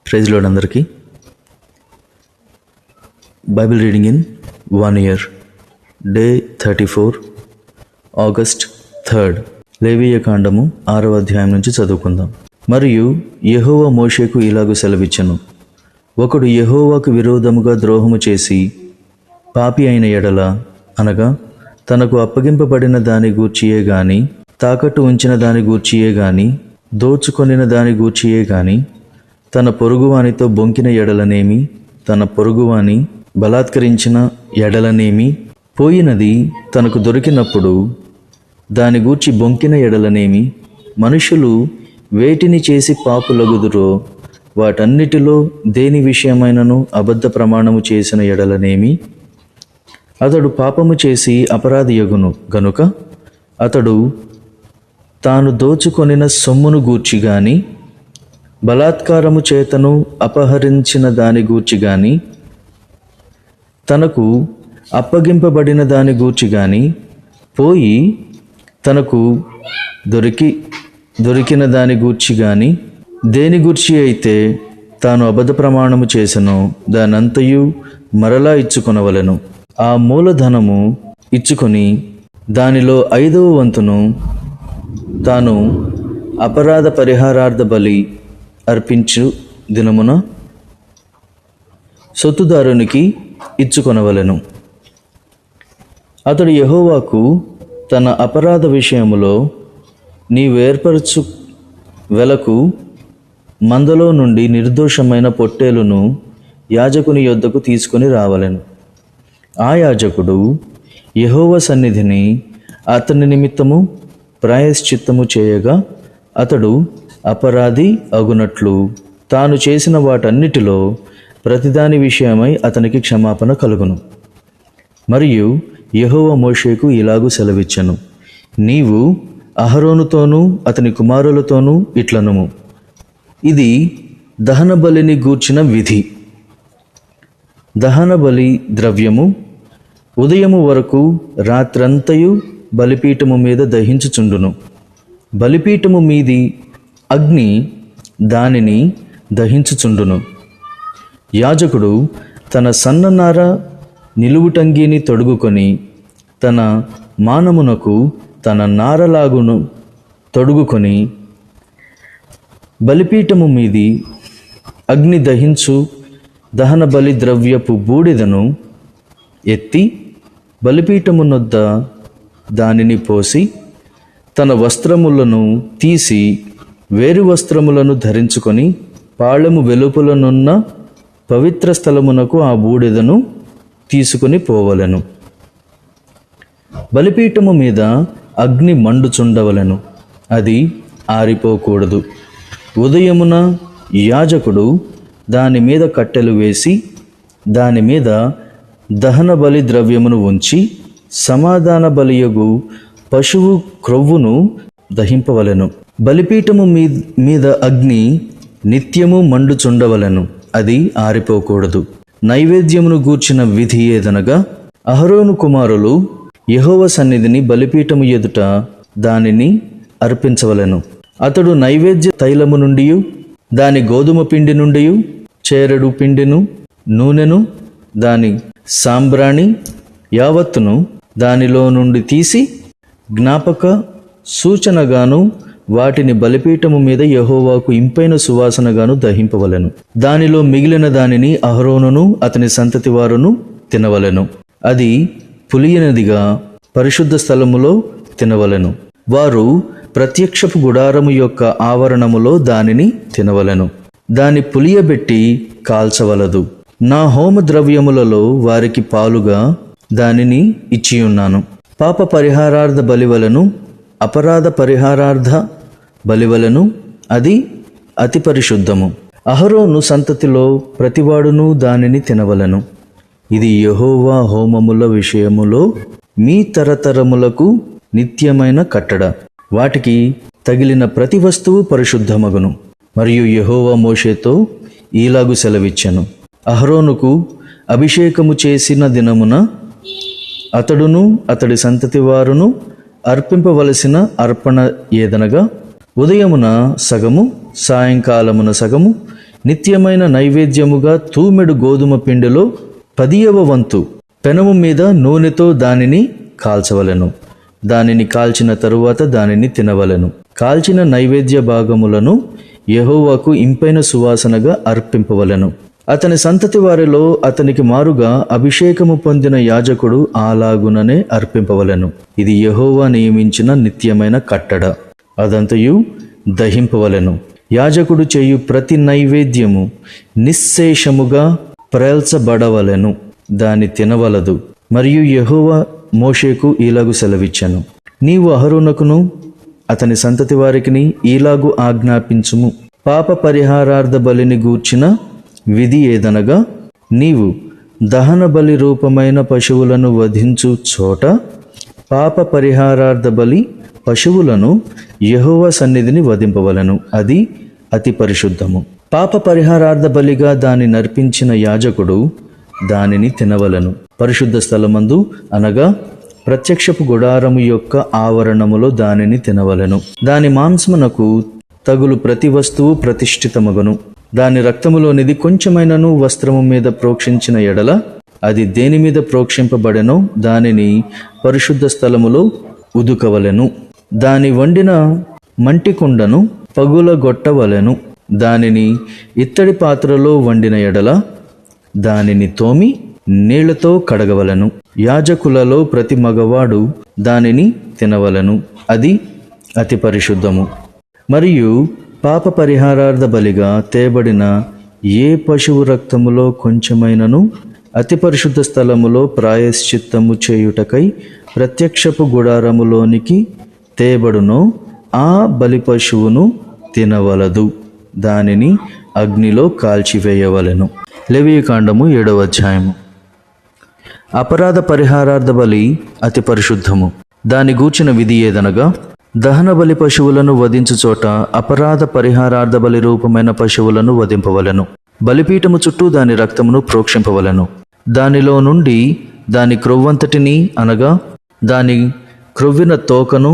Praise lord అందరికీ. Bible reading in 1 year, day 34, August 3rd. లేవీయ కాండము 6వ అధ్యాయం నుంచి చదువుకుందాం. మరియు యెహోవా మోషేకు ఇలాగు సెలవిచ్చెను, ఒకడు యెహోవాకు విరోధముగా ద్రోహము చేసి పాపి అయిన ఎడల, అనగా తనకు అప్పగింపబడిన దాని గూర్చియే గాని, తాకట్టు ఉంచిన దాని గూర్చియే గాని, దోచుకొనిన దాని గూర్చియే గాని, తన పొరుగువానితో బొంకిన ఎడలనేమి, తన పొరుగువాని బలాత్కరించిన ఎడలనేమి, పోయినది తనకు దొరికినప్పుడు దాని గూర్చి బొంకిన ఎడలనేమి, మనుషులు వేటిని చేసి పాపులగుదురో వాటన్నిటిలో దేని విషయమైనను అబద్ధ ప్రమాణము చేసిన ఎడలనేమి, అతడు పాపము చేసి అపరాధియగును గనుక అతడు తాను దోచుకొనిన సొమ్మును గూర్చి గాని, బలాత్కారము చేతను అపహరించిన దాని గూర్చి గాని, తనకు అప్పగింపబడిన దాని గూర్చి గాని, పోయి తనకు దొరికిన దాని గూర్చి గాని, దేని గూర్చి అయితే తాను అబద్ధ ప్రమాణము చేసెనో దానంతయు మరలా ఇచ్చుకొనవలెను. ఆ మూలధనము ఇచ్చుకొని దానిలో 5వ వంతును తాను అపరాధ పరిహారార్థ బలి అర్పించు దినమున సొత్తుదారునికి ఇచ్చుకొనవలెను. అతడు యెహోవాకు తన అపరాధ విషయములో నీవు ఏర్పరచు వెలకు మందలో నుండి నిర్దోషమైన పొట్టేలును యాజకుని యొద్దకు తీసుకొని రావలెను. ఆ యాజకుడు యెహోవా సన్నిధిని అతని నిమిత్తము ప్రాయశ్చిత్తము చేయగా అతడు అపరాధి అగునట్లు తాను చేసిన వాటన్నిటిలో ప్రతిదాని విషయమై అతనికి క్షమాపణ కలుగును. మరియు యెహోవా మోషేకు ఇలాగు సెలవిచ్చెను, నీవు అహరోనుతోనూ అతని కుమారులతోనూ ఇట్లనుము, ఇది దహన బలిని గూర్చిన విధి. దహన బలి ద్రవ్యము ఉదయము వరకు రాత్రంతయు బలిపీఠము మీద దహించుచుండును. బలిపీఠము మీది అగ్ని దానిని దహించుచుండును. యాజకుడు తన సన్ననార నిలువుటంగీని తొడుగుకొని తన మానమునకు తన నారలాగును తొడుగుకొని బలిపీఠము మీది అగ్ని దహించు దహన బలి ద్రవ్యపు బూడిదను ఎత్తి బలిపీఠమునొద్ద దానిని పోసి తన వస్త్రములను తీసి వేరు వస్త్రములను ధరించుకొని పాళెము వెలుపలనున్న పవిత్ర స్థలమునకు ఆ బూడిదను తీసుకుని పోవలెను. బలిపీఠము మీద అగ్ని మండుచుండవలెను, అది ఆరిపోకూడదు. ఉదయమున యాజకుడు దాని మీద కట్టెలు వేసి దాని మీద దహన బలి ద్రవ్యమును ఉంచి సమాధాన బలియగు పశువు క్రొవ్వును దహింపవలెను. బలిపీఠము మీద అగ్ని నిత్యము మండుచుండవలెను, అది ఆరిపోకూడదు. నైవేద్యమును గూర్చిన విధి ఏదనగా, అహరోను కుమారులు యెహోవా సన్నిధిని బలిపీఠము ఎదుట దానిని అర్పించవలెను. అతడు నైవేద్య తైలము నుండి దాని గోధుమ పిండి నుండి చేరెడు పిండిను నూనెను దాని సాంబ్రాణి యావత్తును దానిలో నుండి తీసి జ్ఞాపక సూచనగాను వాటిని బలిపీఠము మీద యెహోవాకు ఇంపైన సువాసనగాను దహింపవలెను. దానిలో మిగిలిన దానిని అహరోనును అతని సంతతి వారును తినవలెను. అది పులియనిదిగా పరిశుద్ధ స్థలములో తినవలెను. వారు ప్రత్యక్షపు గుడారము యొక్క ఆవరణములో దానిని తినవలెను. దాని పులియబెట్టి కాల్చవలదు. నా హోమ ద్రవ్యములలో వారికి పాలుగా దానిని ఇచ్చియున్నాను. పాప పరిహారార్థ బలివలను అపరాధ పరిహారార్థ బలివలను అది అతి పరిశుద్ధము. అహరోను సంతతిలో ప్రతివాడును దానిని తినవలను. ఇది యెహోవా హోమముల విషయములో మీ తరతరములకు నిత్యమైన కట్టడ. వాటికి తగిలిన ప్రతి వస్తువు పరిశుద్ధమగును. మరియు యెహోవా మోషేతో ఈలాగు సెలవిచ్చెను, అహరోనుకు అభిషేకము చేసిన దినమున అతడును అతడి సంతతి వారును అర్పింపవలసిన అర్పణ ఏదనగా, ఉదయమున సగము, సాయంకాలమున సగము, నిత్యమైన నైవేద్యముగా తూమెడు గోధుమ పిండిలో 10వ వంతు పెనము మీద నూనెతో దానిని కాల్చవలెను. దానిని కాల్చిన తరువాత దానిని తినవలెను. కాల్చిన నైవేద్య భాగములను యెహోవాకు ఇంపైన సువాసనగా అర్పింపవలెను. అతని సంతతి వారిలో అతనికి మారుగా అభిషేకము పొందిన యాజకుడు అలాగుననే అర్పింపవలెను. ఇది యెహోవా నియమించిన నిత్యమైన కట్టడ. అదంతయు దహింపవలెను. యాజకుడు చేయు ప్రతి నైవేద్యము నిశ్శేషముగా ప్రేల్చబడవలెను. దాన్ని తినవలదు. మరియు యెహోవా మోషేకు ఈలాగు సెలవిచ్చెను, నీవు అహరోనుకును అతని సంతతి వారికిని ఈలాగు ఆజ్ఞాపించుము. పాప పరిహారార్థ బలిని గూర్చిన విధి ఏదనగా, నీవు దహన బలి రూపమైన పశువులను వధించు చోట పాప పరిహారార్థ బలి పశువులను యెహోవా సన్నిధిని వధింపవలను. అది అతి పరిశుద్ధము. పాప పరిహారార్థ బలిగా దాన్ని నర్పించిన యాజకుడు దానిని తినవలను. పరిశుద్ధ స్థలమందు అనగా ప్రత్యక్షపు గుడారము యొక్క ఆవరణములో దానిని తినవలెను. దాని మాంసమునకు తగులు ప్రతి వస్తువు ప్రతిష్ఠితమగును. దాని రక్తములోనిది కొంచెమైనను వస్త్రము మీద ప్రోక్షించిన ఎడల అది దేని మీద ప్రోక్షింపబడెనో దానిని పరిశుద్ధ స్థలములో ఉదుకవలెను. దాని వండిన మంటికుండను పగులగొట్టవలెను. దానిని ఇత్తడి పాత్రలో వండిన ఎడల దానిని తోమి నీళ్లతో కడగవలెను. యాజకులలో ప్రతి మగవాడు దానిని తినవలెను. అది అతి పరిశుద్ధము. మరియు పాప పరిహారార్థ బలిగా తేబడిన ఏ పశువు రక్తములో కొంచెమైనను అతి పరిశుద్ధ స్థలములో ప్రాయశ్చిత్తము చేయుటకై ప్రత్యక్షపు గుడారములోనికి తేబడునో ఆ బలి పశువును తినవలదు. దానిని అగ్నిలో కాల్చివేయవలెను. లేవియకాండము 7వ అధ్యాయము. అపరాధ పరిహారార్థ బలి అతి పరిశుద్ధము. దాని గూర్చిన విధి ఏదనగా, దహన బలి పశువులను వధించు చోట అపరాధ పరిహారార్థ బలి రూపమైన పశువులను వధింపవలెను. బలిపీఠము చుట్టూ దాని రక్తమును ప్రోక్షింపవలెను. దానిలో నుండి దాని క్రొవ్వంతటిని అనగా దాని క్రొవ్విన తోకను,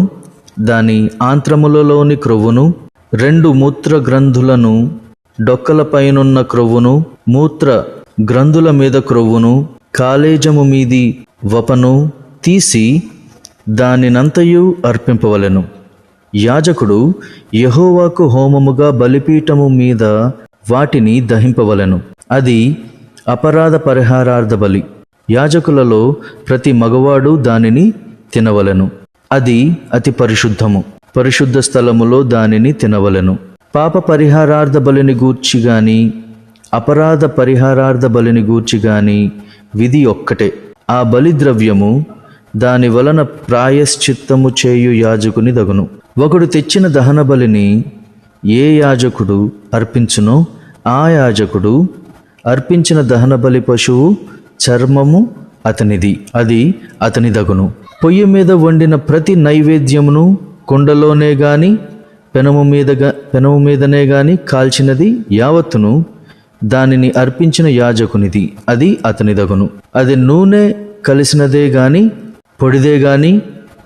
దాని ఆంత్రములలోని క్రొవ్వును, 2 మూత్ర గ్రంథులను, డొక్కలపైనున్న క్రొవ్వును, మూత్ర గ్రంథుల మీద క్రొవ్వును, కాలేజము మీది వపను తీసి దానినంతయు అర్పింపవలెను. యాజకుడు యెహోవాకు హోమముగా బలిపీఠము మీద వాటిని దహింపవలెను. అది అపరాధ పరిహారార్థ బలి. యాజకులలో ప్రతి మగవాడు దానిని తినవలెను. అది అతి పరిశుద్ధము. పరిశుద్ధ స్థలములో దానిని తినవలెను. పాప పరిహారార్థ బలిని గూర్చి గాని అపరాధ పరిహారార్థ బలిని గూర్చి గాని విధి ఒక్కటే. ఆ బలిద్రవ్యము దాని వలన ప్రాయశ్చిత్తము చేయు యాజకుని దగును. ఒకడు తెచ్చిన దహన బలిని ఏ యాజకుడు అర్పించునో ఆ యాజకుడు అర్పించిన దహన బలి పశువు చర్మము అతనిది, అది అతని దగును. పొయ్యి మీద వండిన ప్రతి నైవేద్యమును కుండలోనే గాని పెనము మీదనే గాని కాల్చినది యావత్తును దానిని అర్పించిన యాజకునిది, అది అతని దగును. అది నూనె కలిసినదే గాని పొడిదే గాని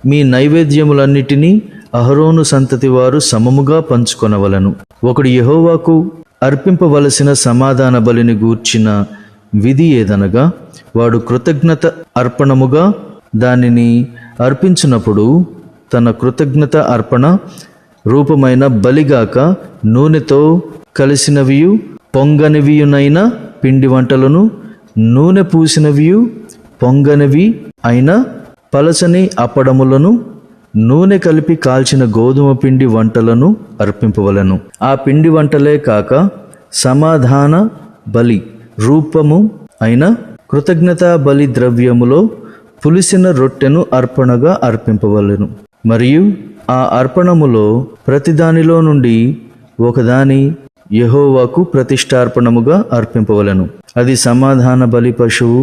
మీ నైవేద్యములన్నిటినీ అహరోను సంతతి వారు సమముగా పంచుకొనవలను. ఒకడు యెహోవాకు అర్పింపవలసిన సమాధాన బలిని గూర్చిన విధి ఏదనగా, వాడు కృతజ్ఞత అర్పణముగా దానిని అర్పించినప్పుడు తన కృతజ్ఞత అర్పణ రూపమైన బలిగాక నూనెతో కలిసినవియు పొంగనివియునైన పిండి వంటలను, నూనె పూసినవియు పొంగనివి అయిన పలసని అప్పడములను, నూనె కలిపి కాల్చిన గోధుమ పిండి వంటలను అర్పింపవలను. ఆ పిండి వంటలే కాక సమాధాన బలి రూపము అయిన కృతజ్ఞతా బలి ద్రవ్యములో పులిసిన రొట్టెను అర్పణగా అర్పింపవలెను. మరియు ఆ అర్పణములో ప్రతిదానిలో నుండి ఒకదాని యెహోవాకు ప్రతిష్టార్పణముగా అర్పింపవలెను. అది సమాధాన బలి పశువు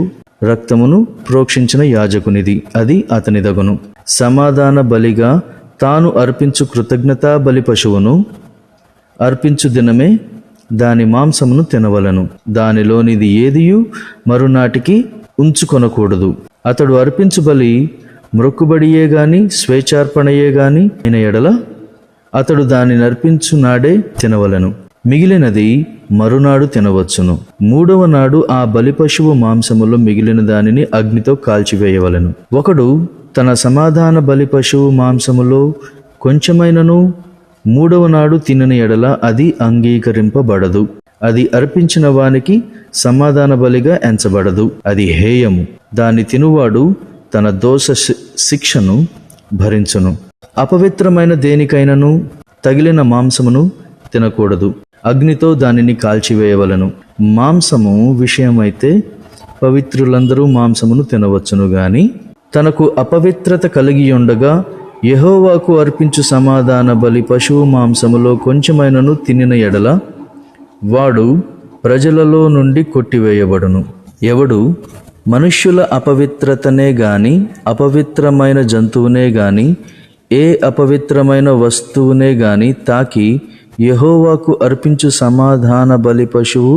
రక్తమును ప్రోక్షించిన యాజకునిది, అది అతని దగును. సమాధాన బలిగా తాను అర్పించు కృతజ్ఞతా బలి పశువును అర్పించు దినమే దాని మాంసమును తినవలను. దానిలోనిది ఏదియు మరునాటికి ఉంచుకొనకూడదు. అతడు అర్పించు బలి మ్రొక్కుబడియే గాని స్వేచ్ఛార్పణయే గాని అయిన ఎడల అతడు దానిని అర్పించు నాడే తినవలను. మిగిలినది మరునాడు తినవచ్చును. 3వ నాడు ఆ బలిపశువు మాంసములో మిగిలిన దానిని అగ్నితో కాల్చివేయవలెను. ఒకడు తన సమాధాన బలిపశువు మాంసములో కొంచెమైనను 3వ నాడు తినిన ఎడల అది అంగీకరింపబడదు. అది అర్పించిన వానికి సమాధాన బలిగా ఎంచబడదు. అది హేయము. దాన్ని తినువాడు తన దోష శిక్షను భరించును. అపవిత్రమైన దేనికైనను తగిలిన మాంసమును తినకూడదు. అగ్నితో దానిని కాల్చివేయవలను. మాంసము విషయమైతే పవిత్రులందరూ మాంసమును తినవచ్చును గాని తనకు అపవిత్రత కలిగి ఉండగా యెహోవాకు అర్పించు సమాధాన బలి పశువు మాంసములో కొంచెమైనను తినిన ఎడల వాడు ప్రజలలో నుండి కొట్టివేయబడును. ఎవడు మనుష్యుల అపవిత్రతనే గాని అపవిత్రమైన జంతువునే గాని ఏ అపవిత్రమైన వస్తువునే గాని తాకి యెహోవాకు అర్పించు సమాధాన బలి పశువు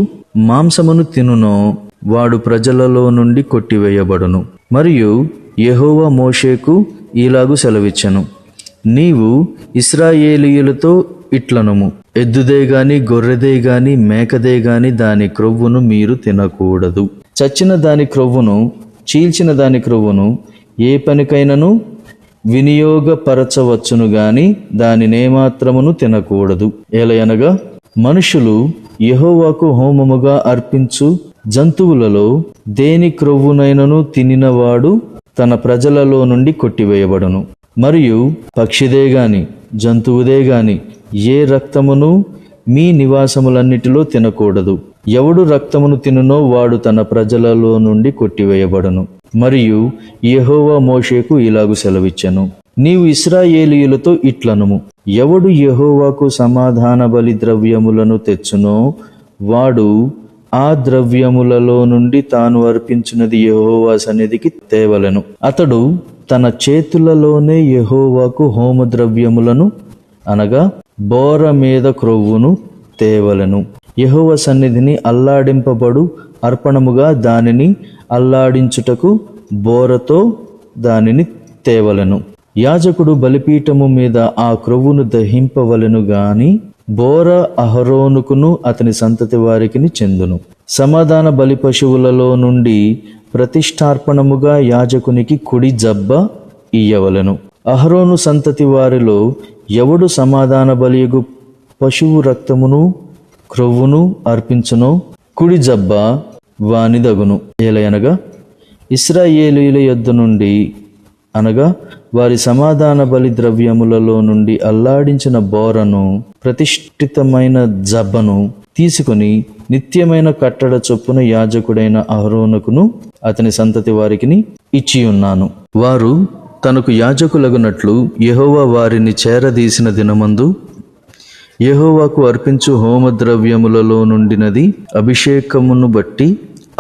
మాంసమును తినునో వాడు ప్రజలలో నుండి కొట్టివేయబడును. మరియు యెహోవా మోషేకు ఈలాగు సెలవిచ్చెను, నీవు ఇశ్రాయేలీయులతో ఇట్లనుము, ఎద్దుదే గాని గొర్రెదే గాని మేకదే గాని దాని క్రొవ్వును మీరు తినకూడదు. చచ్చిన దాని క్రొవ్వును చీల్చిన దాని క్రొవ్వును ఏ పనికైనను వినియోగపరచవచ్చును గాని దానినేమాత్రమును తినకూడదు. ఏలయనగా మనుషులు యెహోవాకు హోమముగా అర్పించు జంతువులలో దేని క్రొవ్వునైనను తినినవాడు తన ప్రజలలో నుండి కొట్టివేయబడును. మరియు పక్షిదే గాని జంతువుదే గాని ఏ రక్తమును మీ నివాసములన్నిటిలో తినకూడదు. ఎవడు రక్తమును తినునో వాడు తన ప్రజలలో నుండి కొట్టివేయబడును. మరియు యెహోవా మోషేకు ఇలాగు సెలవిచ్చెను, నీవు ఇశ్రాయేలీయులతో ఇట్లనుము, ఎవడు యెహోవాకు సమాధాన బలి ద్రవ్యములను తెచ్చునో వాడు ఆ ద్రవ్యములలో నుండి తాను అర్పించినది యెహోవా సన్నిధికి తేవలెను. అతడు తన చేతులలోనే యెహోవాకు హోమ ద్రవ్యములను అనగా బోర మీద క్రొవ్వును తేవలెను. యెహోవా సన్నిధిని అల్లాడింపబడు అర్పణముగా దానిని అల్లాడించుటకు బోరతో దానిని తేవలెను. యాజకుడు బలిపీఠము మీద ఆ క్రొవ్వును దహింపవలెను గాని బోర అహరోనుకును అతని సంతతి వారికిని చెందును. సమాధాన బలి పశువులలో నుండి ప్రతిష్టార్పణముగా యాజకునికి కుడి జబ్బ ఇయ్యవలెను. అహరోను సంతతి వారిలో ఎవడు సమాధాన బలియగు పశువు రక్తమును క్రొవ్వును అర్పించునో కుడి జబ్బ వానిదగును. ఏలయనగా ఇశ్రాయేలీయుల యొద్ద నుండి అనగా వారి సమాధాన బలి ద్రవ్యములలో నుండి అల్లాడించిన బోరను ప్రతిష్ఠితమైన జబ్బను తీసుకొని నిత్యమైన కట్టడ చొప్పున యాజకుడైన అహరోనుకును అతని సంతతి వారికిని ఇచ్చియున్నాను. వారు తనకు యాజకులగునట్లు యెహోవా వారిని చేరదీసిన దినమందు యెహోవాకు అర్పించు హోమద్రవ్యములలో నుండినది అభిషేకమును బట్టి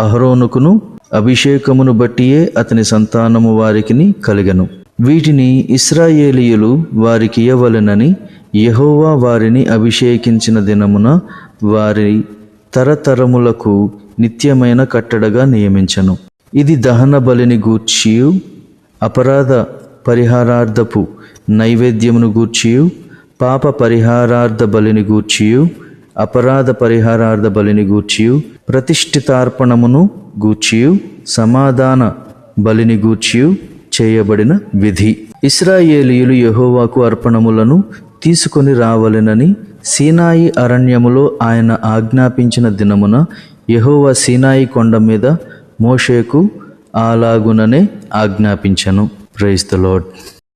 అహరోనుకును అభిషేకమును బట్టియే అతని సంతానము వారికిని కలిగెను. వీటిని ఇశ్రాయేలీయులు వారికి ఇయ్యవలెనని యెహోవా వారిని అభిషేకించిన దినమున వారి తరతరములకు నిత్యమైన కట్టడగా నియమించెను. ఇది దహన బలిని గూర్చియు అపరాధ పరిహారార్థపు నైవేద్యమును గూర్చియు పాప పరిహారార్థ బలిని గూర్చియు అపరాధ పరిహారార్థ బలిని గూర్చియు ప్రతిష్ఠితార్పణమును గూర్చియు సమాధాన బలిని గూర్చియు చేయబడిన విధి. ఇశ్రాయేలీయులు యెహోవాకు అర్పణములను తీసుకొని రావలెనని సీనాయి అరణ్యములో ఆయన ఆజ్ఞాపించిన దినమున యెహోవా సీనాయి కొండ మీద మోషేకు అలాగుననే ఆజ్ఞాపించెను. Praise the lord.